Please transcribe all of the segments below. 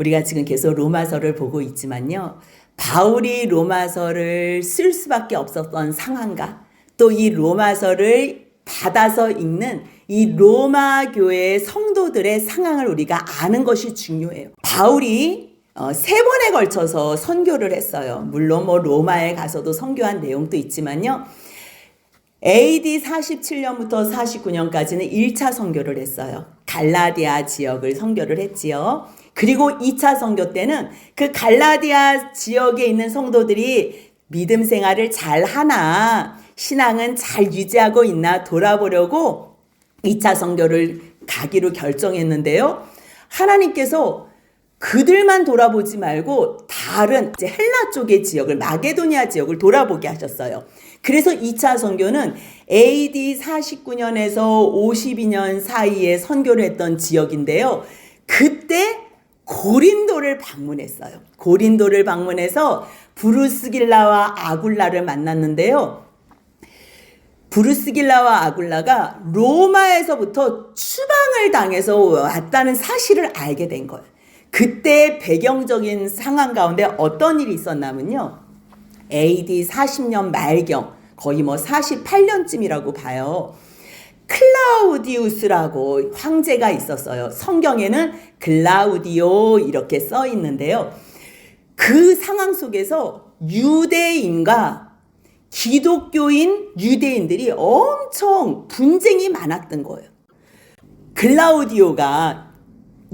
우리가 지금 계속 로마서를 보고 있지만요. 바울이 로마서를 쓸 수밖에 없었던 상황과 또 이 로마서를 받아서 읽는 이 로마 교회의 성도들의 상황을 우리가 아는 것이 중요해요. 바울이 3번에 걸쳐서 선교를 했어요. 물론 로마에 가서도 선교한 내용도 있지만요. AD 47년부터 49년까지는 1차 선교를 했어요. 갈라디아 지역을 선교를 했지요. 그리고 2차 선교 때는 그 갈라디아 지역에 있는 성도들이 믿음 생활을 잘 하나, 신앙은 잘 유지하고 있나 돌아보려고 2차 선교를 가기로 결정했는데요. 하나님께서 그들만 돌아보지 말고 다른 헬라 쪽의 지역을, 마게도니아 지역을 돌아보게 하셨어요. 그래서 2차 선교는 AD 49년에서 52년 사이에 선교를 했던 지역인데요. 그때 고린도를 방문했어요. 고린도를 방문해서 브루스길라와 아굴라를 만났는데요. 브루스길라와 아굴라가 로마에서부터 추방을 당해서 왔다는 사실을 알게 된 거예요. 그때 배경적인 상황 가운데 어떤 일이 있었냐면요. AD 40년 말경, 거의 48년쯤이라고 봐요. 클라우디우스라고 황제가 있었어요. 성경에는 글라우디오 이렇게 써 있는데요. 그 상황 속에서 유대인과 기독교인 유대인들이 엄청 분쟁이 많았던 거예요. 글라우디오가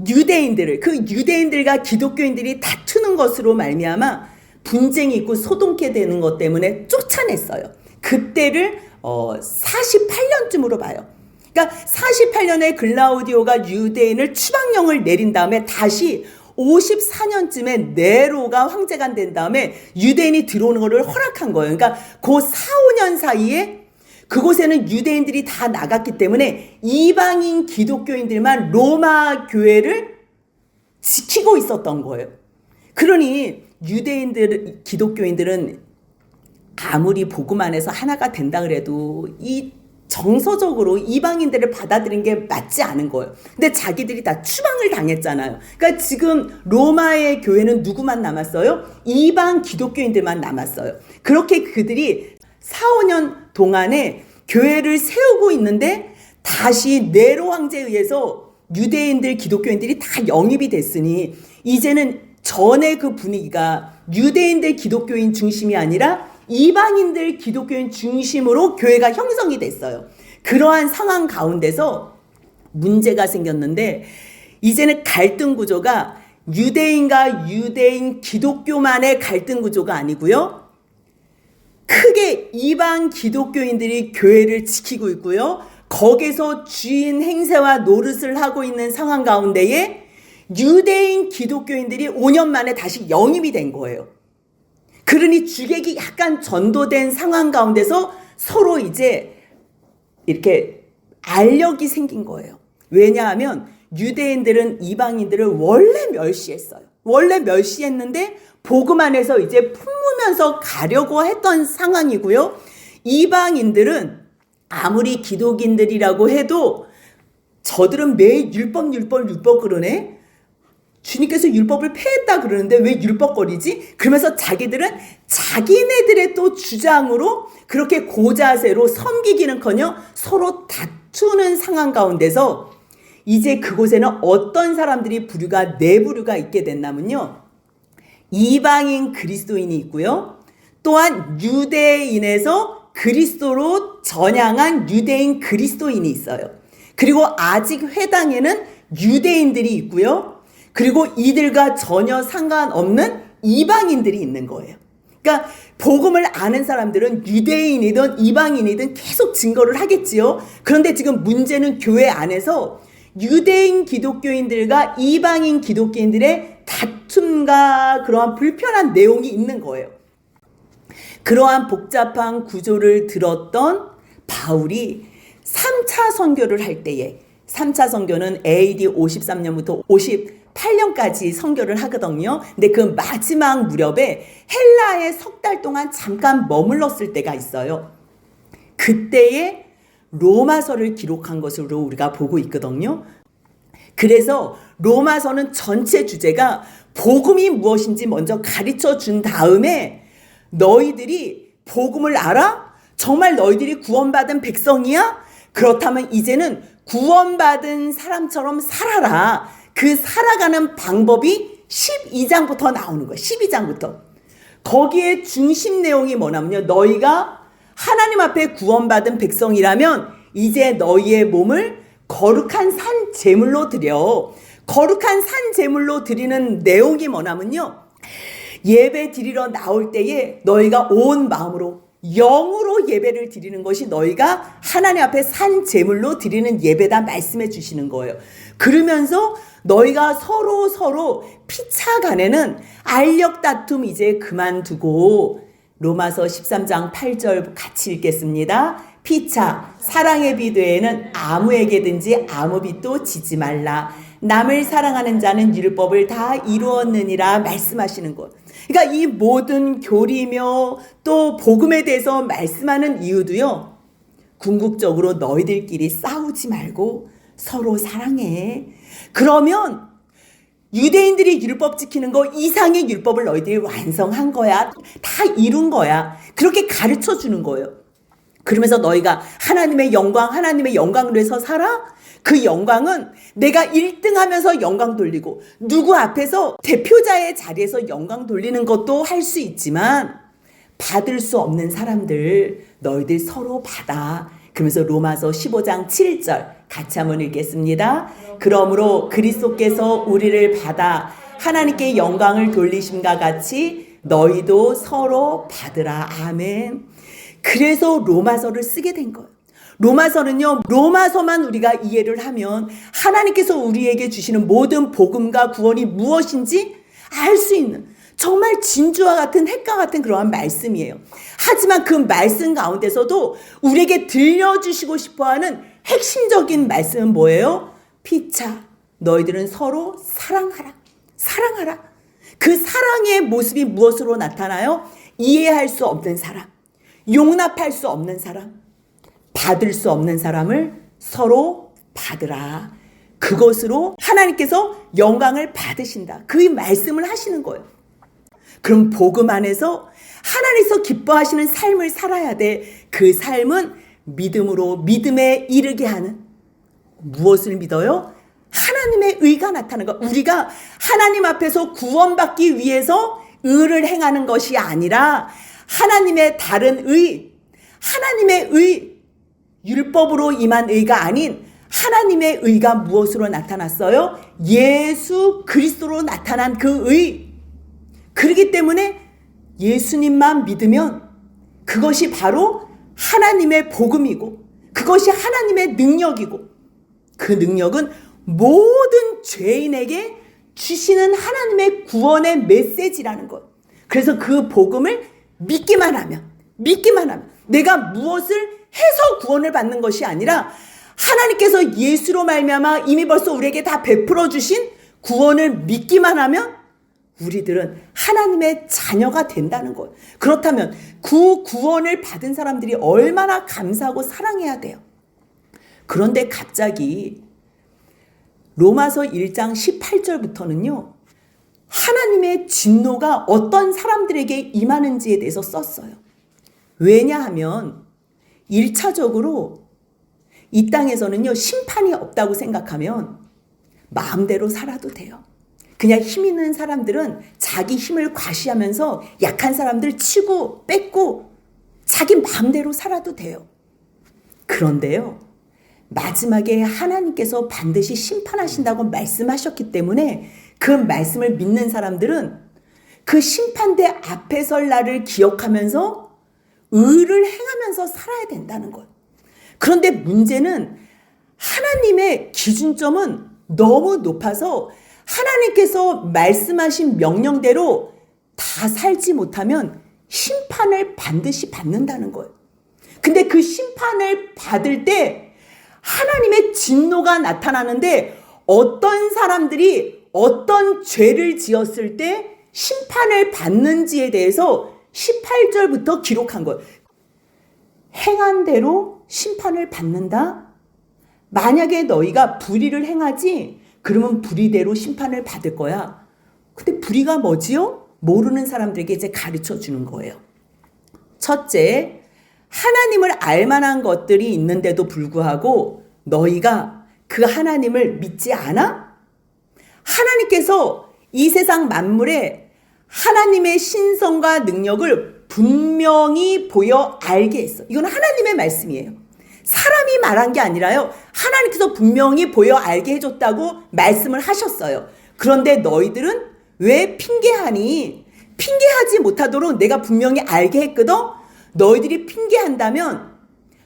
유대인들과 기독교인들이 다투는 것으로 말미암아 분쟁이 있고 소동케 되는 것 때문에 쫓아냈어요. 그때를 48년쯤으로 봐요. 그러니까 48년에 글라우디오가 유대인을 추방령을 내린 다음에 다시 54년쯤에 네로가 황제가 된 다음에 유대인이 들어오는 것을 허락한 거예요. 그러니까 그 4, 5년 사이에 그곳에는 유대인들이 다 나갔기 때문에 이방인 기독교인들만 로마 교회를 지키고 있었던 거예요. 그러니 기독교인들은 아무리 복음 안에서 하나가 된다 그래도 이 정서적으로 이방인들을 받아들인 게 맞지 않은 거예요. 근데 자기들이 다 추방을 당했잖아요. 그러니까 지금 로마의 교회는 누구만 남았어요? 이방 기독교인들만 남았어요. 그렇게 그들이 4, 5년 동안에 교회를 세우고 있는데 다시 네로 황제에 의해서 유대인들, 기독교인들이 다 영입이 됐으니 이제는 전의 그 분위기가 유대인들, 기독교인 중심이 아니라 이방인들 기독교인 중심으로 교회가 형성이 됐어요. 그러한 상황 가운데서 문제가 생겼는데 이제는 갈등 구조가 유대인과 유대인 기독교만의 갈등 구조가 아니고요. 크게 이방 기독교인들이 교회를 지키고 있고요. 거기서 주인 행세와 노릇을 하고 있는 상황 가운데에 유대인 기독교인들이 5년 만에 다시 영입이 된 거예요. 그러니 주객이 약간 전도된 상황 가운데서 서로 이제 이렇게 알력이 생긴 거예요. 왜냐하면 유대인들은 이방인들을 원래 멸시했어요. 원래 멸시했는데 복음 안에서 이제 품으면서 가려고 했던 상황이고요. 이방인들은 아무리 기독인들이라고 해도 저들은 매일 율법 그러네. 주님께서 율법을 폐했다 그러는데 왜 율법거리지? 그러면서 자기들은 자기네들의 또 주장으로 그렇게 고자세로 섬기기는커녕 서로 다투는 상황 가운데서 이제 그곳에는 어떤 사람들이 네 부류가 있게 됐냐면요. 이방인 그리스도인이 있고요. 또한 유대인에서 그리스도로 전향한 유대인 그리스도인이 있어요. 그리고 아직 회당에는 유대인들이 있고요. 그리고 이들과 전혀 상관없는 이방인들이 있는 거예요. 그러니까 복음을 아는 사람들은 유대인이든 이방인이든 계속 증거를 하겠지요. 그런데 지금 문제는 교회 안에서 유대인 기독교인들과 이방인 기독교인들의 다툼과 그러한 불편한 내용이 있는 거예요. 그러한 복잡한 구조를 들었던 바울이 3차 선교를 할 때에 3차 선교는 AD 53년부터 58년까지 선교를 하거든요. 근데 그 마지막 무렵에 헬라에 석 달 동안 잠깐 머물렀을 때가 있어요. 그때에 로마서를 기록한 것으로 우리가 보고 있거든요. 그래서 로마서는 전체 주제가 복음이 무엇인지 먼저 가르쳐 준 다음에 너희들이 복음을 알아? 정말 너희들이 구원받은 백성이야? 그렇다면 이제는 구원받은 사람처럼 살아라. 그 살아가는 방법이 12장부터 나오는 거예요. 12장부터. 거기에 중심 내용이 뭐냐면요. 너희가 하나님 앞에 구원받은 백성이라면 이제 너희의 몸을 거룩한 산 제물로 드려. 거룩한 산 제물로 드리는 내용이 뭐냐면요. 예배 드리러 나올 때에 너희가 온 마음으로 영으로 예배를 드리는 것이 너희가 하나님 앞에 산 제물로 드리는 예배다 말씀해 주시는 거예요. 그러면서 너희가 서로 피차 간에는 알력 다툼 이제 그만두고 로마서 13장 8절 같이 읽겠습니다. 피차 사랑의 비대에는 아무에게든지 아무 빚도 지지 말라. 남을 사랑하는 자는 율법을 다 이루었느니라 말씀하시는 것. 그러니까 이 모든 교리며 또 복음에 대해서 말씀하는 이유도요. 궁극적으로 너희들끼리 싸우지 말고 서로 사랑해. 그러면 유대인들이 율법 지키는 거 이상의 율법을 너희들이 완성한 거야. 다 이룬 거야. 그렇게 가르쳐 주는 거예요. 그러면서 너희가 하나님의 영광으로 해서 살아? 그 영광은 내가 1등 하면서 영광 돌리고 누구 앞에서 대표자의 자리에서 영광 돌리는 것도 할 수 있지만 받을 수 없는 사람들 너희들 서로 받아. 그러면서 로마서 15장 7절 같이 한번 읽겠습니다. 그러므로 그리스도께서 우리를 받아 하나님께 영광을 돌리심과 같이 너희도 서로 받으라. 아멘. 그래서 로마서를 쓰게 된 거예요. 로마서는요, 로마서만 우리가 이해를 하면 하나님께서 우리에게 주시는 모든 복음과 구원이 무엇인지 알 수 있는 정말 진주와 같은 핵과 같은 그러한 말씀이에요. 하지만 그 말씀 가운데서도 우리에게 들려주시고 싶어하는 핵심적인 말씀은 뭐예요? 피차 너희들은 서로 사랑하라. 사랑하라. 그 사랑의 모습이 무엇으로 나타나요? 이해할 수 없는 사람, 용납할 수 없는 사람, 받을 수 없는 사람을 서로 받으라. 그것으로 하나님께서 영광을 받으신다. 그 말씀을 하시는 거예요. 그럼 복음 안에서 하나님께서 기뻐하시는 삶을 살아야 돼. 그 삶은 믿음으로 믿음에 이르게 하는, 무엇을 믿어요? 하나님의 의가 나타나는 것. 우리가 하나님 앞에서 구원받기 위해서 의를 행하는 것이 아니라 하나님의 다른 의, 하나님의 의, 율법으로 임한 의가 아닌 하나님의 의가 무엇으로 나타났어요? 예수 그리스도로 나타난 그 의. 그렇기 때문에 예수님만 믿으면 그것이 바로 하나님의 복음이고 그것이 하나님의 능력이고 그 능력은 모든 죄인에게 주시는 하나님의 구원의 메시지라는 것. 그래서 그 복음을 믿기만 하면 내가 무엇을 해서 구원을 받는 것이 아니라 하나님께서 예수로 말미암아 이미 벌써 우리에게 다 베풀어 주신 구원을 믿기만 하면 우리들은 하나님의 자녀가 된다는 거예요. 그렇다면 그 구원을 받은 사람들이 얼마나 감사하고 사랑해야 돼요. 그런데 갑자기 로마서 1장 18절부터는요. 하나님의 진노가 어떤 사람들에게 임하는지에 대해서 썼어요. 왜냐하면 1차적으로 이 땅에서는요. 심판이 없다고 생각하면 마음대로 살아도 돼요. 그냥 힘 있는 사람들은 자기 힘을 과시하면서 약한 사람들 치고 뺏고 자기 마음대로 살아도 돼요. 그런데요. 마지막에 하나님께서 반드시 심판하신다고 말씀하셨기 때문에 그 말씀을 믿는 사람들은 그 심판대 앞에 설 날을 기억하면서 의를 행하면서 살아야 된다는 거예요. 그런데 문제는 하나님의 기준점은 너무 높아서 하나님께서 말씀하신 명령대로 다 살지 못하면 심판을 반드시 받는다는 거예요. 근데 그 심판을 받을 때 하나님의 진노가 나타나는데 어떤 사람들이 어떤 죄를 지었을 때 심판을 받는지에 대해서 18절부터 기록한 거예요. 행한 대로 심판을 받는다? 만약에 너희가 불의를 행하지 그러면 불의대로 심판을 받을 거야. 근데 불의가 뭐지요? 모르는 사람들에게 이제 가르쳐 주는 거예요. 첫째, 하나님을 알만한 것들이 있는데도 불구하고 너희가 그 하나님을 믿지 않아? 하나님께서 이 세상 만물에 하나님의 신성과 능력을 분명히 보여 알게 했어. 이건 하나님의 말씀이에요. 사람이 말한 게 아니라요. 하나님께서 분명히 보여 알게 해줬다고 말씀을 하셨어요. 그런데 너희들은 왜 핑계하니? 핑계하지 못하도록 내가 분명히 알게 했거든? 너희들이 핑계한다면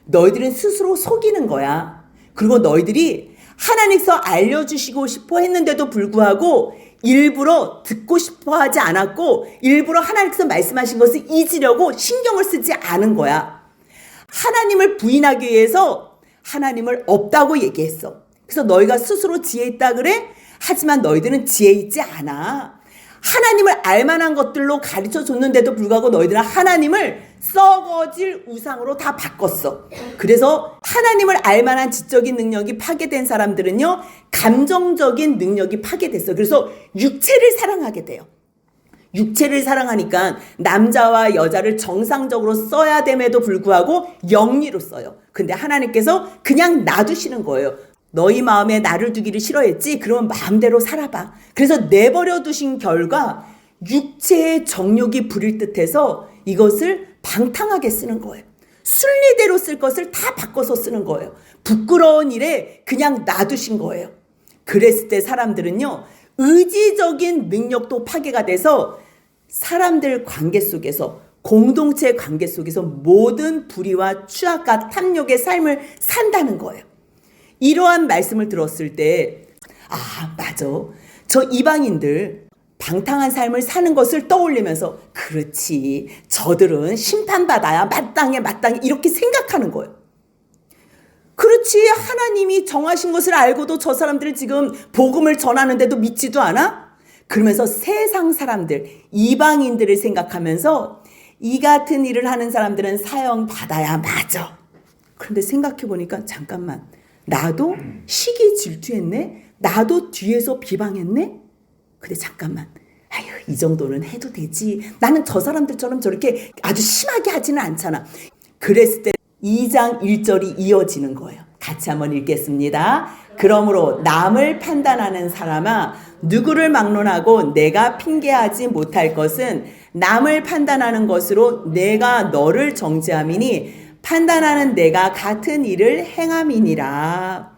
너희들은 스스로 속이는 거야. 그리고 너희들이 하나님께서 알려주시고 싶어 했는데도 불구하고 일부러 듣고 싶어 하지 않았고 일부러 하나님께서 말씀하신 것을 잊으려고 신경을 쓰지 않은 거야. 하나님을 부인하기 위해서 하나님을 없다고 얘기했어. 그래서 너희가 스스로 지혜 있다 그래? 하지만 너희들은 지혜 있지 않아. 하나님을 알만한 것들로 가르쳐 줬는데도 불구하고 너희들은 하나님을 썩어질 우상으로 다 바꿨어. 그래서 하나님을 알만한 지적인 능력이 파괴된 사람들은요, 감정적인 능력이 파괴됐어. 그래서 육체를 사랑하게 돼요. 육체를 사랑하니까 남자와 여자를 정상적으로 써야 됨에도 불구하고 영리로 써요. 근데 하나님께서 그냥 놔두시는 거예요. 너희 마음에 나를 두기를 싫어했지? 그러면 마음대로 살아봐. 그래서 내버려 두신 결과 육체의 정욕이 부릴 듯해서 이것을 방탕하게 쓰는 거예요. 순리대로 쓸 것을 다 바꿔서 쓰는 거예요. 부끄러운 일에 그냥 놔두신 거예요. 그랬을 때 사람들은요, 의지적인 능력도 파괴가 돼서 사람들 관계 속에서, 공동체 관계 속에서 모든 불의와 추악과 탐욕의 삶을 산다는 거예요. 이러한 말씀을 들었을 때, 아, 맞아. 저 이방인들 방탕한 삶을 사는 것을 떠올리면서, 그렇지, 저들은 심판받아야 마땅해 이렇게 생각하는 거예요. 그렇지, 하나님이 정하신 것을 알고도 저 사람들은 지금 복음을 전하는데도 믿지도 않아? 그러면서 세상 사람들, 이방인들을 생각하면서 이 같은 일을 하는 사람들은 사형받아야 맞아. 그런데 생각해보니까 잠깐만, 나도 시기 질투했네? 나도 뒤에서 비방했네? 근데 잠깐만, 아유, 이 정도는 해도 되지. 나는 저 사람들처럼 저렇게 아주 심하게 하지는 않잖아. 그랬을 때 2장 1절이 이어지는 거예요. 같이 한번 읽겠습니다. 그러므로 남을 판단하는 사람아, 누구를 막론하고 내가 핑계하지 못할 것은 남을 판단하는 것으로 내가 너를 정죄함이니 판단하는 내가 같은 일을 행함이니라.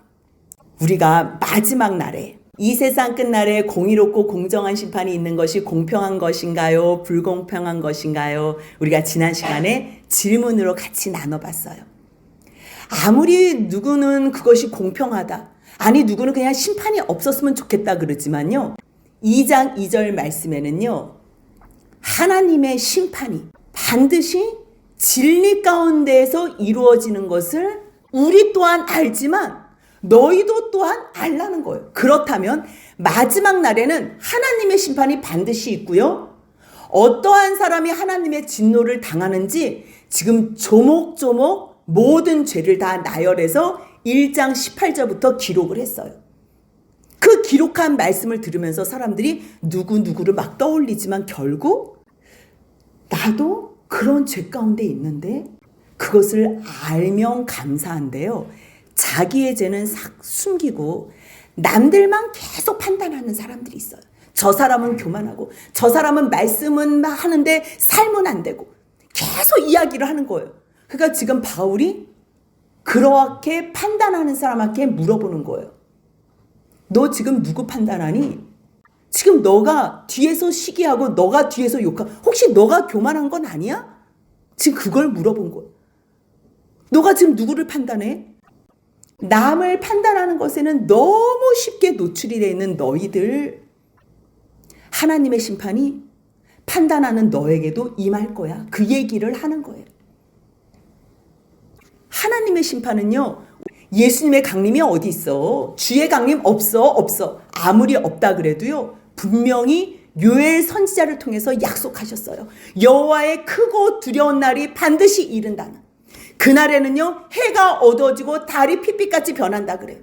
우리가 마지막 날에, 이 세상 끝날에 공의롭고 공정한 심판이 있는 것이 공평한 것인가요? 불공평한 것인가요? 우리가 지난 시간에 질문으로 같이 나눠봤어요. 아무리 누구는 그것이 공평하다, 아니 누구는 그냥 심판이 없었으면 좋겠다 그러지만요, 2장 2절 말씀에는요, 하나님의 심판이 반드시 진리 가운데에서 이루어지는 것을 우리 또한 알지만 너희도 또한 알라는 거예요. 그렇다면 마지막 날에는 하나님의 심판이 반드시 있고요, 어떠한 사람이 하나님의 진노를 당하는지 지금 조목조목 모든 죄를 다 나열해서 1장 18절부터 기록을 했어요. 그 기록한 말씀을 들으면서 사람들이 누구누구를 막 떠올리지만 결국 나도 그런 죄 가운데 있는데, 그것을 알면 감사한데요, 자기의 죄는 싹 숨기고 남들만 계속 판단하는 사람들이 있어요. 저 사람은 교만하고 저 사람은 말씀은 하는데 삶은 안 되고 계속 이야기를 하는 거예요. 그러니까 지금 바울이 그렇게 판단하는 사람한테 물어보는 거예요. 너 지금 누구 판단하니? 지금 너가 뒤에서 시기하고 너가 뒤에서 욕하고 혹시 너가 교만한 건 아니야? 지금 그걸 물어본 거예요. 너가 지금 누구를 판단해? 남을 판단하는 것에는 너무 쉽게 노출이 되어 있는 너희들, 하나님의 심판이 판단하는 너에게도 임할 거야. 그 얘기를 하는 거예요. 하나님의 심판은요, 예수님의 강림이 어디 있어? 주의 강림 없어. 아무리 없다 그래도요, 분명히 요엘 선지자를 통해서 약속하셨어요. 여호와의 크고 두려운 날이 반드시 이른다는. 그날에는요, 해가 어두워지고 달이 핏빛같이 변한다 그래요.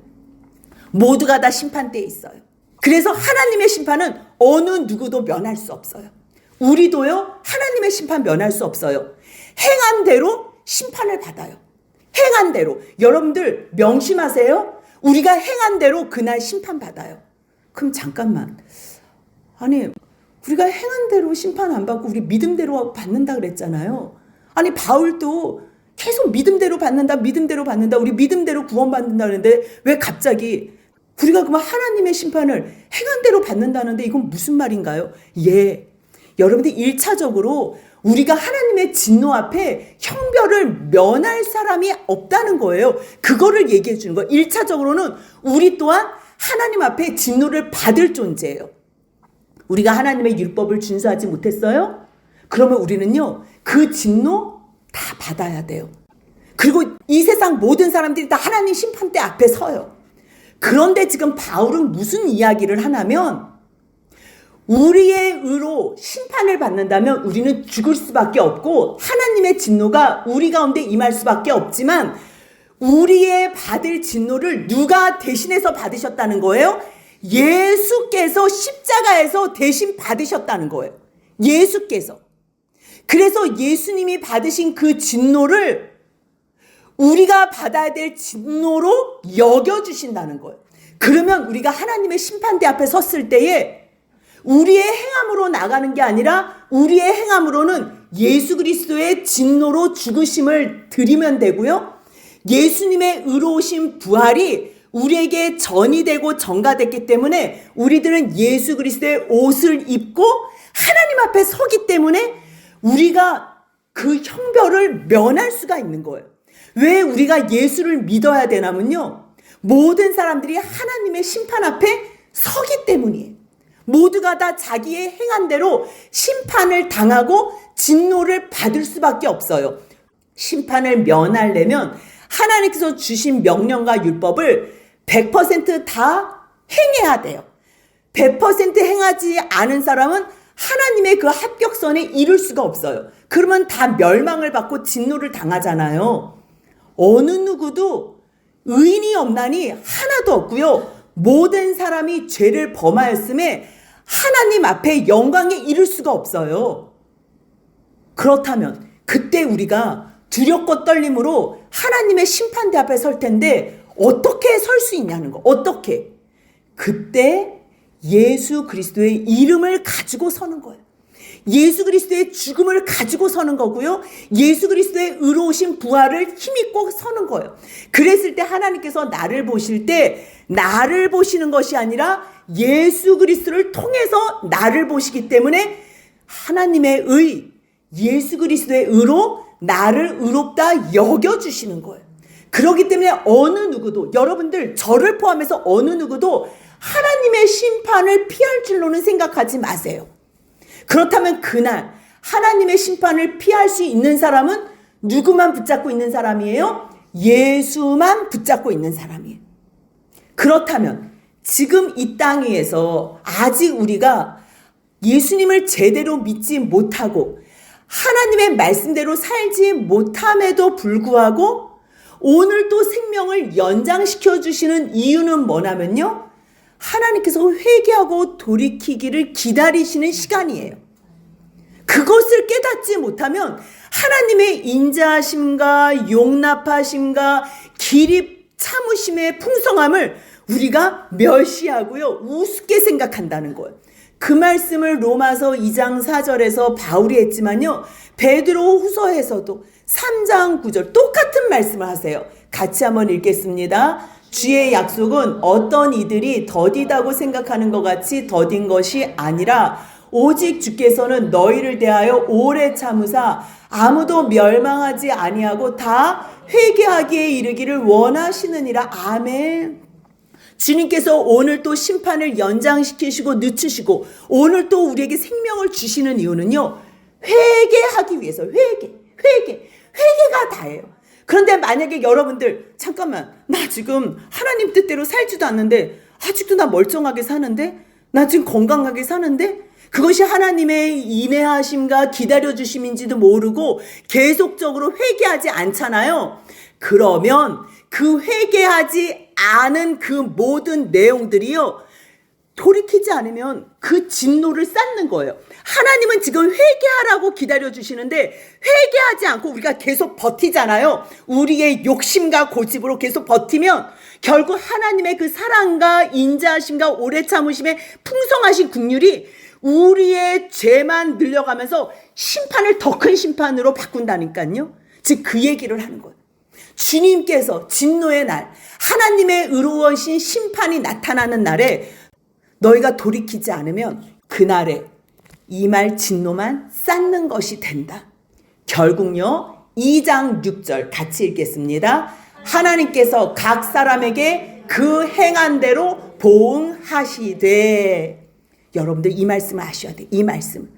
모두가 다 심판대에 있어요. 그래서 하나님의 심판은 어느 누구도 면할 수 없어요. 우리도요, 하나님의 심판 면할 수 없어요. 행한 대로 심판을 받아요. 행한 대로. 여러분들 명심하세요. 우리가 행한 대로 그날 심판받아요. 그럼 잠깐만. 아니, 우리가 행한 대로 심판 안 받고 우리 믿음대로 받는다 그랬잖아요. 아니, 바울도 계속 믿음대로 받는다, 믿음대로 받는다, 우리 믿음대로 구원받는다 그랬는데 왜 갑자기 우리가 그만 하나님의 심판을 행한 대로 받는다는데 이건 무슨 말인가요? 예. 여러분들 1차적으로 우리가 하나님의 진노 앞에 형벌을 면할 사람이 없다는 거예요. 그거를 얘기해 주는 거예요. 1차적으로는 우리 또한 하나님 앞에 진노를 받을 존재예요. 우리가 하나님의 율법을 준수하지 못했어요? 그러면 우리는요, 그 진노 다 받아야 돼요. 그리고 이 세상 모든 사람들이 다 하나님 심판대 앞에 서요. 그런데 지금 바울은 무슨 이야기를 하냐면, 우리의 의로 심판을 받는다면 우리는 죽을 수밖에 없고 하나님의 진노가 우리 가운데 임할 수밖에 없지만, 우리의 받을 진노를 누가 대신해서 받으셨다는 거예요? 예수께서 십자가에서 대신 받으셨다는 거예요. 예수께서. 그래서 예수님이 받으신 그 진노를 우리가 받아야 될 진노로 여겨주신다는 거예요. 그러면 우리가 하나님의 심판대 앞에 섰을 때에 우리의 행함으로 나가는 게 아니라 우리의 행함으로는 예수 그리스도의 진노로 죽으심을 드리면 되고요. 예수님의 의로우신 부활이 우리에게 전이 되고 전가됐기 때문에 우리들은 예수 그리스도의 옷을 입고 하나님 앞에 서기 때문에 우리가 그 형벌을 면할 수가 있는 거예요. 왜 우리가 예수를 믿어야 되냐면요, 모든 사람들이 하나님의 심판 앞에 서기 때문이에요. 모두가 다 자기의 행한 대로 심판을 당하고 진노를 받을 수밖에 없어요. 심판을 면하려면 하나님께서 주신 명령과 율법을 100%다 행해야 돼요. 100% 행하지 않은 사람은 하나님의 그 합격선에 이룰 수가 없어요. 그러면 다 멸망을 받고 진노를 당하잖아요. 어느 누구도 의인이 없나니 하나도 없고요. 모든 사람이 죄를 범하였음에 하나님 앞에 영광에 이를 수가 없어요. 그렇다면 그때 우리가 두렵고 떨림으로 하나님의 심판대 앞에 설 텐데 어떻게 설 수 있냐는 거. 어떻게? 그때 예수 그리스도의 이름을 가지고 서는 거예요. 예수 그리스도의 죽음을 가지고 서는 거고요. 예수 그리스도의 의로우신 부활을 힘입고 서는 거예요. 그랬을 때 하나님께서 나를 보실 때 나를 보시는 것이 아니라 예수 그리스도를 통해서 나를 보시기 때문에 하나님의 의, 예수 그리스도의 의로 나를 의롭다 여겨주시는 거예요. 그렇기 때문에 어느 누구도, 여러분들 저를 포함해서 어느 누구도 하나님의 심판을 피할 줄로는 생각하지 마세요. 그렇다면 그날 하나님의 심판을 피할 수 있는 사람은 누구만 붙잡고 있는 사람이에요? 예수만 붙잡고 있는 사람이에요. 그렇다면 지금 이 땅 위에서 아직 우리가 예수님을 제대로 믿지 못하고 하나님의 말씀대로 살지 못함에도 불구하고 오늘 또 생명을 연장시켜 주시는 이유는 뭐냐면요, 하나님께서 회개하고 돌이키기를 기다리시는 시간이에요. 그것을 깨닫지 못하면 하나님의 인자하심과 용납하심과 기립 참으심의 풍성함을 우리가 멸시하고요, 우습게 생각한다는 거예요. 그 말씀을 로마서 2장 4절에서 바울이 했지만요, 베드로 후서에서도 3장 9절 똑같은 말씀을 하세요. 같이 한번 읽겠습니다. 주의 약속은 어떤 이들이 더디다고 생각하는 것 같이 더딘 것이 아니라 오직 주께서는 너희를 대하여 오래 참으사 아무도 멸망하지 아니하고 다 회개하기에 이르기를 원하시느니라. 아멘. 주님께서 오늘 또 심판을 연장시키시고 늦추시고 오늘 또 우리에게 생명을 주시는 이유는요, 회개하기 위해서. 회개가 다예요. 그런데 만약에 여러분들, 잠깐만, 나 지금 하나님 뜻대로 살지도 않는데 아직도 나 멀쩡하게 사는데, 나 지금 건강하게 사는데, 그것이 하나님의 인내하심과 기다려주심인지도 모르고 계속적으로 회개하지 않잖아요. 그러면 그 회개하지 않은 그 모든 내용들이요, 돌이키지 않으면 그 진노를 쌓는 거예요. 하나님은 지금 회개하라고 기다려주시는데 회개하지 않고 우리가 계속 버티잖아요. 우리의 욕심과 고집으로 계속 버티면 결국 하나님의 그 사랑과 인자하심과 오래 참으심의 풍성하신 긍휼이 우리의 죄만 늘려가면서 심판을 더 큰 심판으로 바꾼다니까요. 즉 그 얘기를 하는 거예요. 주님께서 진노의 날, 하나님의 의로우신 심판이 나타나는 날에 너희가 돌이키지 않으면 그날에 이 말 진노만 쌓는 것이 된다. 결국요, 2장 6절 같이 읽겠습니다. 하나님께서 각 사람에게 그 행한 대로 보응하시되. 여러분들 이 말씀을 아셔야 돼. 이 말씀.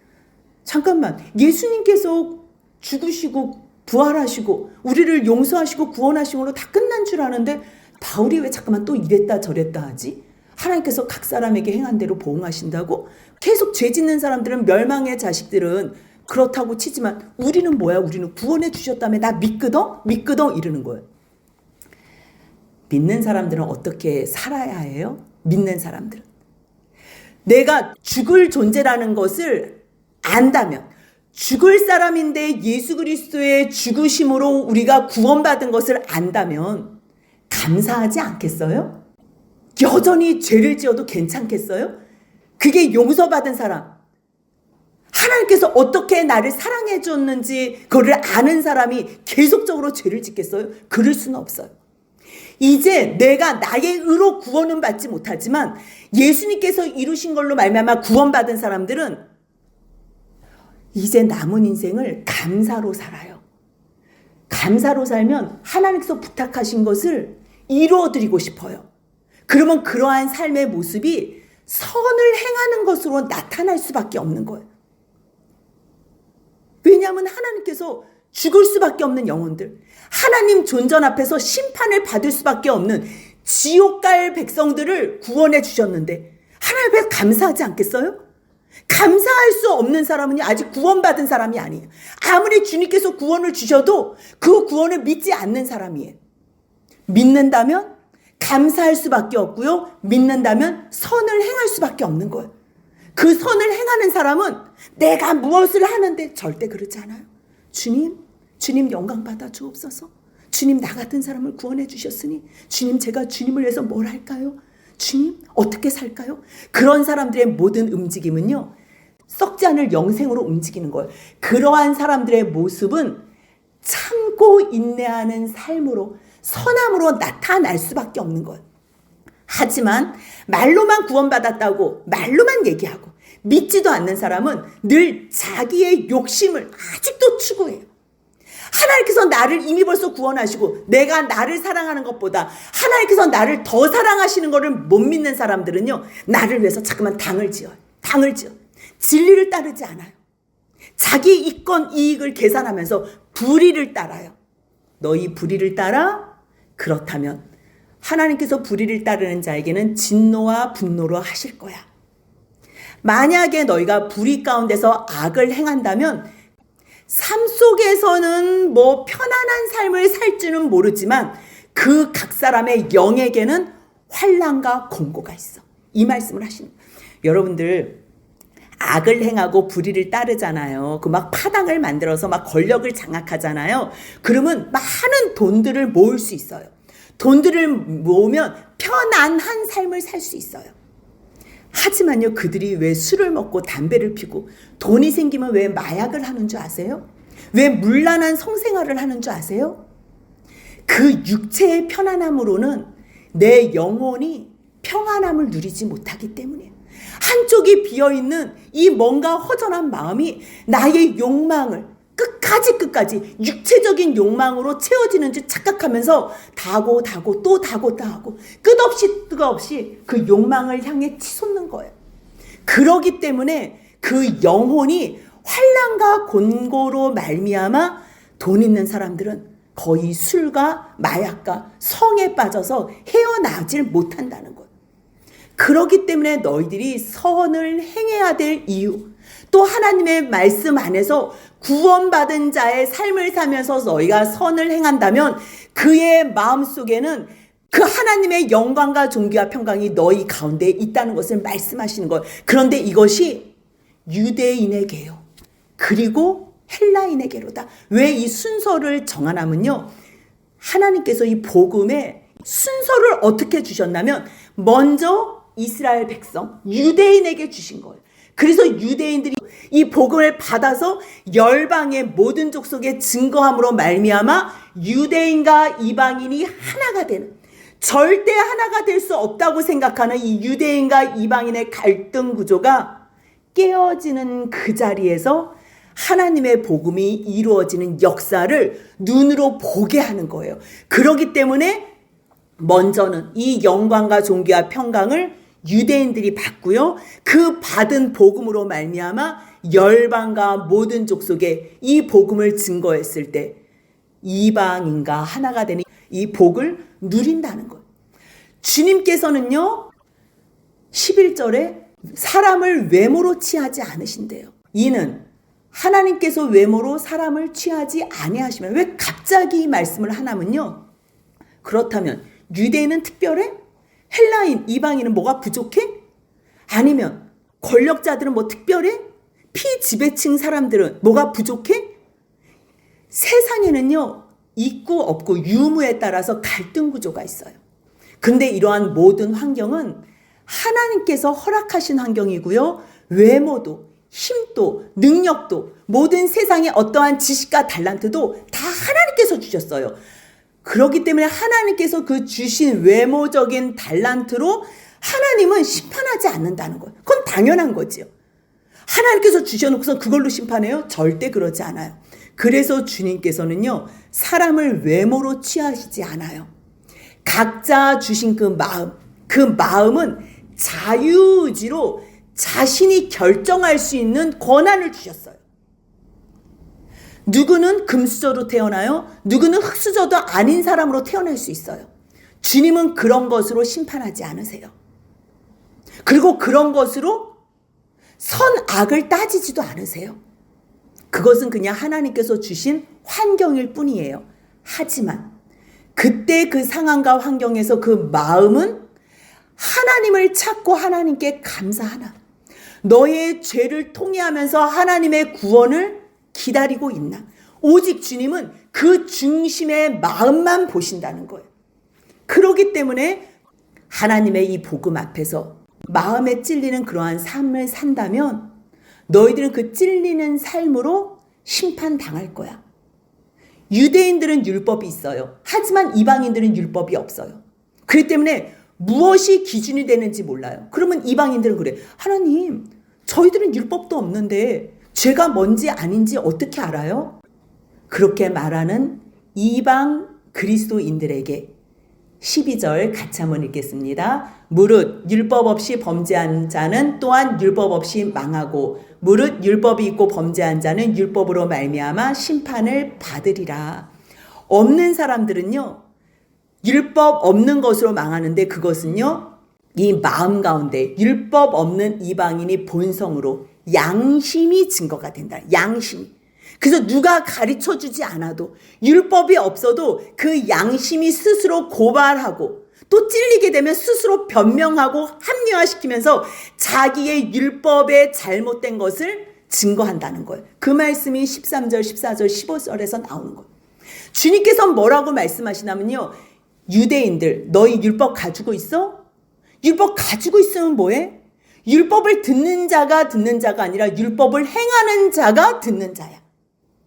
잠깐만, 예수님께서 죽으시고 부활하시고 우리를 용서하시고 구원하심으로 다 끝난 줄 아는데 바울이 왜 잠깐만 또 이랬다 저랬다 하지? 하나님께서 각 사람에게 행한 대로 보응하신다고? 계속 죄 짓는 사람들은, 멸망의 자식들은 그렇다고 치지만 우리는 뭐야? 우리는 구원해 주셨다며 나 믿거든 이러는 거예요. 믿는 사람들은 어떻게 살아야 해요? 믿는 사람들은 내가 죽을 존재라는 것을 안다면, 죽을 사람인데 예수 그리스도의 죽으심으로 우리가 구원받은 것을 안다면 감사하지 않겠어요? 여전히 죄를 지어도 괜찮겠어요? 그게 용서받은 사람, 하나님께서 어떻게 나를 사랑해 줬는지 그걸 아는 사람이 계속적으로 죄를 짓겠어요? 그럴 수는 없어요. 이제 내가 나의 의로 구원은 받지 못하지만 예수님께서 이루신 걸로 말미암아 구원받은 사람들은 이제 남은 인생을 감사로 살아요. 감사로 살면 하나님께서 부탁하신 것을 이루어드리고 싶어요. 그러면 그러한 삶의 모습이 선을 행하는 것으로 나타날 수밖에 없는 거예요. 왜냐하면 하나님께서 죽을 수밖에 없는 영혼들, 하나님 존전 앞에서 심판을 받을 수밖에 없는 지옥 갈 백성들을 구원해 주셨는데 하나님 앞에 감사하지 않겠어요? 감사할 수 없는 사람은 아직 구원받은 사람이 아니에요. 아무리 주님께서 구원을 주셔도 그 구원을 믿지 않는 사람이에요. 믿는다면 감사할 수밖에 없고요, 믿는다면 선을 행할 수밖에 없는 거예요. 그 선을 행하는 사람은 내가 무엇을 하는데 절대 그렇지 않아요. 주님 영광 받아 주옵소서. 주님 나 같은 사람을 구원해 주셨으니 주님 제가 주님을 위해서 뭘 할까요? 주님 어떻게 살까요? 그런 사람들의 모든 움직임은요, 썩지 않을 영생으로 움직이는 거예요. 그러한 사람들의 모습은 참고 인내하는 삶으로, 선함으로 나타날 수밖에 없는 거예요. 하지만 말로만 구원받았다고 말로만 얘기하고 믿지도 않는 사람은 늘 자기의 욕심을 아직도 추구해요. 하나님께서 나를 이미 벌써 구원하시고 내가 나를 사랑하는 것보다 하나님께서 나를 더 사랑하시는 것을 못 믿는 사람들은요, 나를 위해서 자꾸만 당을 지어요. 진리를 따르지 않아요. 자기 이권 이익을 계산하면서 불의를 따라요. 너희 불의를 따라? 그렇다면 하나님께서 불의를 따르는 자에게는 진노와 분노로 하실 거야. 만약에 너희가 불의 가운데서 악을 행한다면 삶 속에서는 뭐 편안한 삶을 살지는 모르지만 그 각 사람의 영에게는 환난과 공고가 있어. 이 말씀을 하시는 거예요. 여러분들 악을 행하고 불의를 따르잖아요. 그 막 파당을 만들어서 막 권력을 장악하잖아요. 그러면 많은 돈들을 모을 수 있어요. 돈들을 모으면 편안한 삶을 살 수 있어요. 하지만요, 그들이 왜 술을 먹고 담배를 피고 돈이 생기면 왜 마약을 하는 줄 아세요? 왜 문란한 성생활을 하는 줄 아세요? 그 육체의 편안함으로는 내 영혼이 평안함을 누리지 못하기 때문이에요. 한쪽이 비어있는 이 뭔가 허전한 마음이 나의 욕망을 끝까지 육체적인 욕망으로 채워지는 줄 착각하면서 다고 또 다고 끝없이 그 욕망을 향해 치솟는 거예요. 그러기 때문에 그 영혼이 환난과 곤고로 말미암아 돈 있는 사람들은 거의 술과 마약과 성에 빠져서 헤어나질 못한다는 거예요. 그렇기 때문에 너희들이 선을 행해야 될 이유, 또 하나님의 말씀 안에서 구원받은 자의 삶을 살면서 너희가 선을 행한다면 그의 마음속에는 그 하나님의 영광과 존귀와 평강이 너희 가운데 있다는 것을 말씀하시는 거예요. 그런데 이것이 유대인에게요. 그리고 헬라인에게로다. 왜 이 순서를 정하냐면요. 하나님께서 이 복음의 순서를 어떻게 주셨냐면 먼저 이스라엘 백성, 유대인에게 주신 거예요. 그래서 유대인들이 이 복음을 받아서 열방의 모든 족속에 증거함으로 말미암아 유대인과 이방인이 하나가 되는, 절대 하나가 될 수 없다고 생각하는 이 유대인과 이방인의 갈등 구조가 깨어지는 그 자리에서 하나님의 복음이 이루어지는 역사를 눈으로 보게 하는 거예요. 그렇기 때문에 먼저는 이 영광과 존귀와 평강을 유대인들이 받고요. 그 받은 복음으로 말미암아 열방과 모든 족속에 이 복음을 증거했을 때 이방인과 하나가 되는 이 복을 누린다는 거예요. 주님께서는요. 11절에 사람을 외모로 취하지 않으신대요. 이는 하나님께서 외모로 사람을 취하지 아니하시면, 왜 갑자기 이 말씀을 하냐면요. 그렇다면 유대인은 특별해? 헬라인, 이방인은 뭐가 부족해? 아니면 권력자들은 뭐 특별해? 피지배층 사람들은 뭐가 부족해? 세상에는요. 있고 없고 유무에 따라서 갈등 구조가 있어요. 근데 이러한 모든 환경은 하나님께서 허락하신 환경이고요. 외모도, 힘도, 능력도, 모든 세상의 어떠한 지식과 달란트도 다 하나님께서 주셨어요. 그렇기 때문에 하나님께서 그 주신 외모적인 달란트로 하나님은 심판하지 않는다는 거예요. 그건 당연한 거지요. 하나님께서 주셔놓고서 그걸로 심판해요? 절대 그러지 않아요. 그래서 주님께서는요. 사람을 외모로 취하시지 않아요. 각자 주신 그 마음은 자유의지로 자신이 결정할 수 있는 권한을 주셨어요. 누구는 금수저로 태어나요? 누구는 흙수저도 아닌 사람으로 태어날 수 있어요. 주님은 그런 것으로 심판하지 않으세요. 그리고 그런 것으로 선악을 따지지도 않으세요. 그것은 그냥 하나님께서 주신 환경일 뿐이에요. 하지만 그때 그 상황과 환경에서 그 마음은 하나님을 찾고 하나님께 감사하나, 너의 죄를 통회하면서 하나님의 구원을 기다리고 있나. 오직 주님은 그 중심의 마음만 보신다는 거예요. 그렇기 때문에 하나님의 이 복음 앞에서 마음에 찔리는 그러한 삶을 산다면 너희들은 그 찔리는 삶으로 심판당할 거야. 유대인들은 율법이 있어요. 하지만 이방인들은 율법이 없어요. 그렇기 때문에 무엇이 기준이 되는지 몰라요. 그러면 이방인들은 그래. 하나님, 저희들은 율법도 없는데 죄가 뭔지 아닌지 어떻게 알아요? 그렇게 말하는 이방 그리스도인들에게 12절 같이 한번 읽겠습니다. 무릇 율법 없이 범죄한 자는 또한 율법 없이 망하고 무릇 율법이 있고 범죄한 자는 율법으로 말미암아 심판을 받으리라. 없는 사람들은요. 율법 없는 것으로 망하는데 그것은요. 이 마음 가운데 율법 없는 이방인이 본성으로 양심이 증거가 된다. 양심이. 그래서 누가 가르쳐주지 않아도 율법이 없어도 그 양심이 스스로 고발하고 또 찔리게 되면 스스로 변명하고 합리화시키면서 자기의 율법에 잘못된 것을 증거한다는 거예요. 그 말씀이 13절, 14절, 15절에서 나오는 거예요. 주님께서 뭐라고 말씀하시냐면요. 유대인들, 너희 율법 가지고 있어? 율법 가지고 있으면 뭐해? 율법을 듣는 자가 아니라 율법을 행하는 자가 듣는 자야.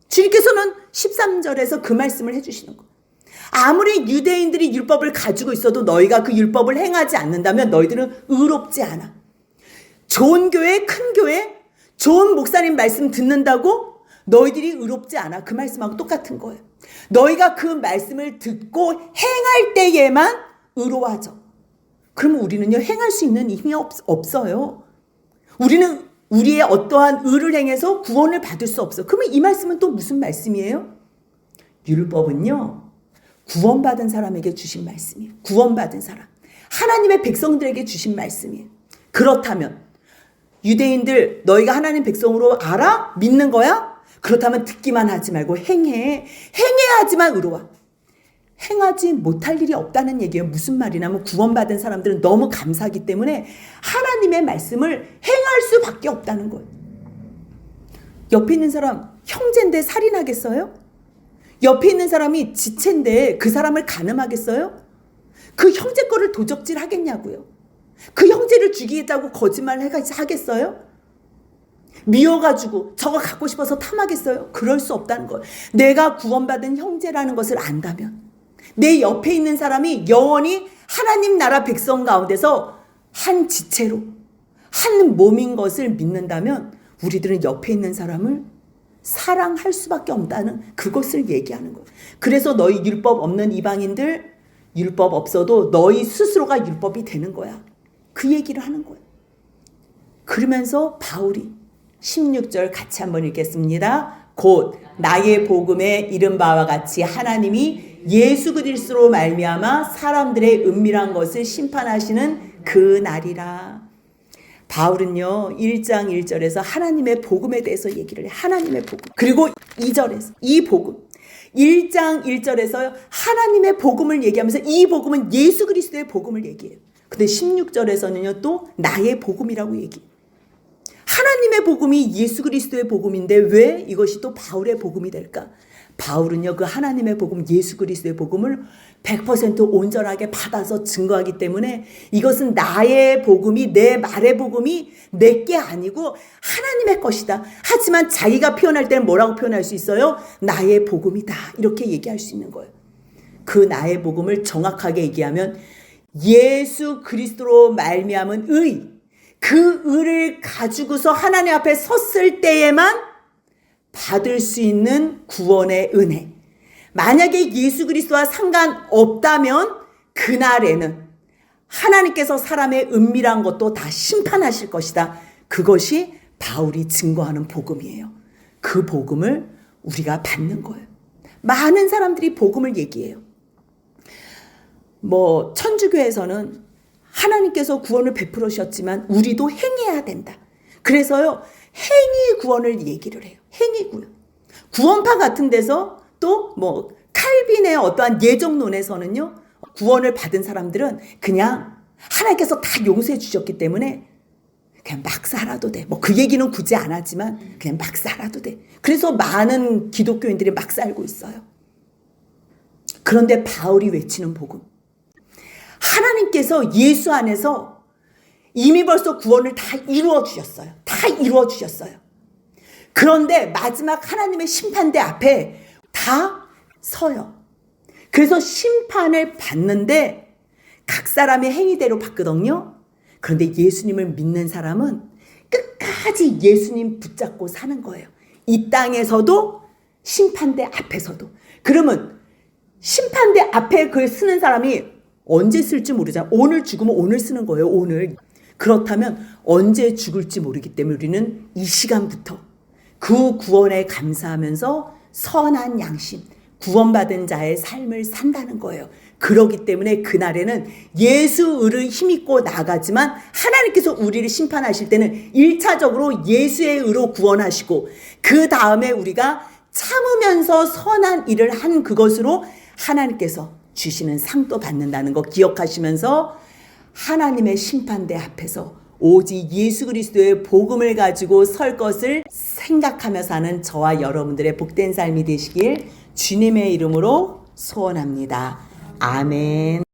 주님께서는 13절에서 그 말씀을 해주시는 거예요. 아무리 유대인들이 율법을 가지고 있어도 너희가 그 율법을 행하지 않는다면 너희들은 의롭지 않아. 좋은 교회, 큰 교회, 좋은 목사님 말씀 듣는다고 너희들이 의롭지 않아. 그 말씀하고 똑같은 거예요. 너희가 그 말씀을 듣고 행할 때에만 의로워져. 그러면 우리는요, 행할 수 있는 힘이 없어요. 우리는 우리의 어떠한 의를 행해서 구원을 받을 수 없어. 그러면 이 말씀은 또 무슨 말씀이에요? 율법은요, 구원받은 사람에게 주신 말씀이에요. 구원받은 사람. 하나님의 백성들에게 주신 말씀이에요. 그렇다면 유대인들 너희가 하나님 백성으로 알아? 믿는 거야? 그렇다면 듣기만 하지 말고 행해. 행해야지만 의로워. 행하지 못할 일이 없다는 얘기예요. 무슨 말이냐면 구원받은 사람들은 너무 감사하기 때문에 하나님의 말씀을 행할 수밖에 없다는 거예요. 옆에 있는 사람 형제인데 살인하겠어요? 옆에 있는 사람이 지체인데 그 사람을 간음하겠어요? 그 형제 거를 도적질 하겠냐고요? 그 형제를 죽이겠다고 거짓말 하겠어요? 미워가지고 저거 갖고 싶어서 탐하겠어요? 그럴 수 없다는 거예요. 내가 구원받은 형제라는 것을 안다면 내 옆에 있는 사람이 영원히 하나님 나라 백성 가운데서 한 지체로 한 몸인 것을 믿는다면 우리들은 옆에 있는 사람을 사랑할 수밖에 없다는 그것을 얘기하는 거예요. 그래서 너희 율법 없는 이방인들 율법 없어도 너희 스스로가 율법이 되는 거야. 그 얘기를 하는 거예요. 그러면서 바울이 16절 같이 한번 읽겠습니다. 곧 나의 복음에 이른 바와 같이 하나님이 예수 그리스도로 말미암아 사람들의 은밀한 것을 심판하시는 그 날이라. 바울은요 1장 1절에서 하나님의 복음에 대해서 얘기를 해요. 하나님의 복음. 그리고 2절에서 이 복음 1장 1절에서 하나님의 복음을 얘기하면서 이 복음은 예수 그리스도의 복음을 얘기해요. 근데 16절에서는요 또 나의 복음이라고 얘기해요. 하나님의 복음이 예수 그리스도의 복음인데 왜 이것이 또 바울의 복음이 될까? 바울은요 그 하나님의 복음 예수 그리스도의 복음을 100% 온전하게 받아서 증거하기 때문에 이것은 나의 복음이 내 말의 복음이 내게 아니고 하나님의 것이다. 하지만 자기가 표현할 때는 뭐라고 표현할 수 있어요? 나의 복음이다. 이렇게 얘기할 수 있는 거예요. 그 나의 복음을 정확하게 얘기하면 예수 그리스도로 말미암은 의, 그 의를 가지고서 하나님 앞에 섰을 때에만 받을 수 있는 구원의 은혜. 만약에 예수 그리스도와 상관없다면 그날에는 하나님께서 사람의 은밀한 것도 다 심판하실 것이다. 그것이 바울이 증거하는 복음이에요. 그 복음을 우리가 받는 거예요. 많은 사람들이 복음을 얘기해요. 천주교에서는 하나님께서 구원을 베풀으셨지만 우리도 행해야 된다. 그래서요 행위 구원을 얘기를 해요. 행위고요. 구원파 같은 데서 또 칼빈의 어떠한 예정론에서는요 구원을 받은 사람들은 그냥 하나님께서 다 용서해 주셨기 때문에 그냥 막 살아도 돼. 그 얘기는 굳이 안 하지만 그냥 막 살아도 돼. 그래서 많은 기독교인들이 막 살고 있어요. 그런데 바울이 외치는 복음, 하나님께서 예수 안에서 이미 벌써 구원을 다 이루어 주셨어요. 다 이루어 주셨어요. 그런데 마지막 하나님의 심판대 앞에 다 서요. 그래서 심판을 받는데 각 사람의 행위대로 받거든요. 그런데 예수님을 믿는 사람은 끝까지 예수님 붙잡고 사는 거예요. 이 땅에서도 심판대 앞에서도. 그러면 심판대 앞에 글 쓰는 사람이 언제 쓸지 모르잖아요. 오늘 죽으면 오늘 쓰는 거예요. 오늘. 그렇다면 언제 죽을지 모르기 때문에 우리는 이 시간부터 그 구원에 감사하면서 선한 양심, 구원받은 자의 삶을 산다는 거예요. 그렇기 때문에 그날에는 예수 의를 힘입고 나가지만 하나님께서 우리를 심판하실 때는 1차적으로 예수의 의로 구원하시고 그 다음에 우리가 참으면서 선한 일을 한 그것으로 하나님께서 주시는 상도 받는다는 거 기억하시면서 하나님의 심판대 앞에서 오직 예수 그리스도의 복음을 가지고 설 것을 생각하며 사는 저와 여러분들의 복된 삶이 되시길 주님의 이름으로 소원합니다. 아멘.